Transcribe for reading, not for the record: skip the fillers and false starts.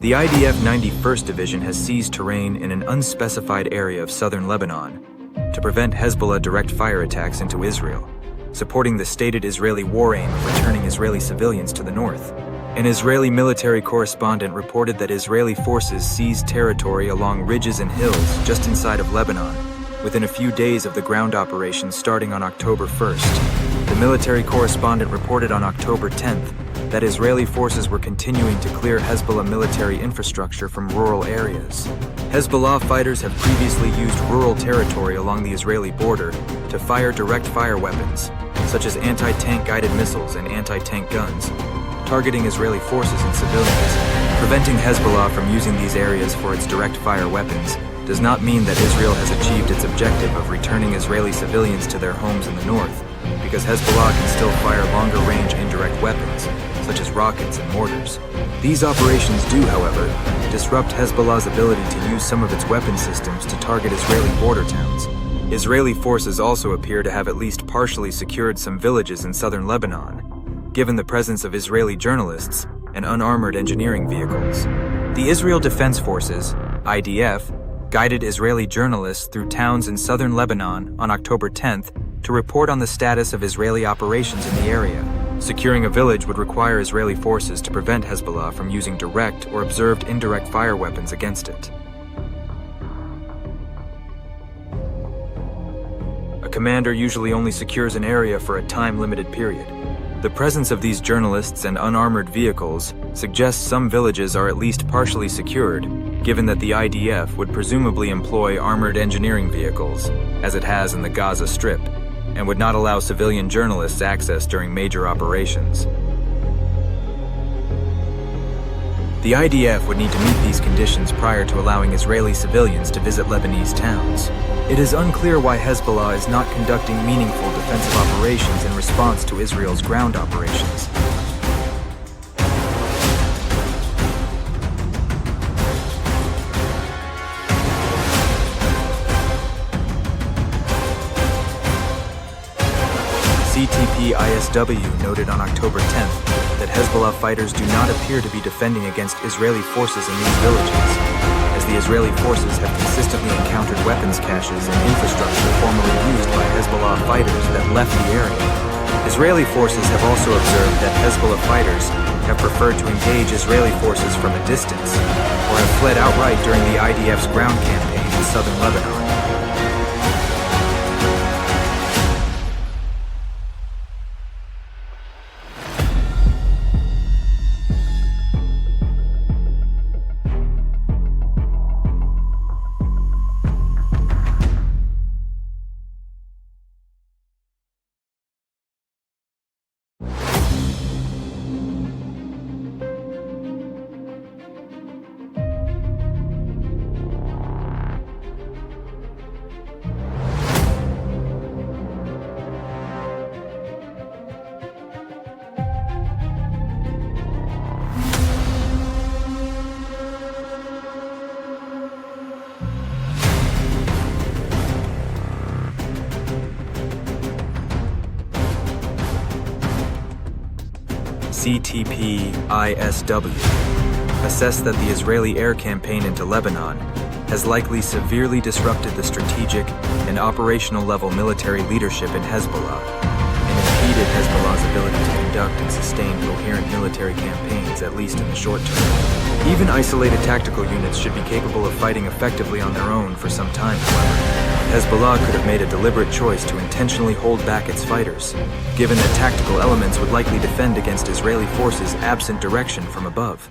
The IDF 91st Division has seized terrain in an unspecified area of southern Lebanon to prevent Hezbollah direct fire attacks into Israel, supporting the stated Israeli war aim of returning Israeli civilians to the north. An Israeli military correspondent reported that Israeli forces seized territory along ridges and hills just inside of Lebanon, within a few days of the ground operation starting on October 1st. The military correspondent reported on October 10th that Israeli forces were continuing to clear Hezbollah military infrastructure from rural areas. Hezbollah fighters have previously used rural territory along the Israeli border to fire direct fire weapons, such as anti-tank guided missiles and anti-tank guns, targeting Israeli forces and civilians. Preventing Hezbollah from using these areas for its direct fire weapons does not mean that Israel has achieved its objective of returning Israeli civilians to their homes in the north, because Hezbollah can still fire longer-range indirect weapons, such as rockets and mortars. These operations do, however, disrupt Hezbollah's ability to use some of its weapon systems to target Israeli border towns. Israeli forces also appear to have at least partially secured some villages in southern Lebanon, given the presence of Israeli journalists and unarmored engineering vehicles. The Israel Defense Forces, IDF, guided Israeli journalists through towns in southern Lebanon on October 10th to report on the status of Israeli operations in the area. Securing a village would require Israeli forces to prevent Hezbollah from using direct or observed indirect fire weapons against it. A commander usually only secures an area for a time-limited period. The presence of these journalists and unarmored vehicles suggests some villages are at least partially secured, given that the IDF would presumably employ armored engineering vehicles, as it has in the Gaza Strip, and would not allow civilian journalists access during major operations. The IDF would need to meet these conditions prior to allowing Israeli civilians to visit Lebanese towns. It is unclear why Hezbollah is not conducting meaningful defensive operations in response to Israel's ground operations. CTP-ISW noted on October 10th that Hezbollah fighters do not appear to be defending against Israeli forces in these villages, as the Israeli forces have consistently encountered weapons caches and infrastructure formerly used by Hezbollah fighters that left the area. Israeli forces have also observed that Hezbollah fighters have preferred to engage Israeli forces from a distance, or have fled outright during the IDF's ground campaign in southern Lebanon. CTP-ISW assessed that the Israeli air campaign into Lebanon has likely severely disrupted the strategic and operational level military leadership in Hezbollah and impeded Hezbollah's ability to conduct and sustain coherent military campaigns, at least in the short term. Even isolated tactical units should be capable of fighting effectively on their own for some time, however. Hezbollah could have made a deliberate choice to intentionally hold back its fighters, given that tactical elements would likely defend against Israeli forces absent direction from above.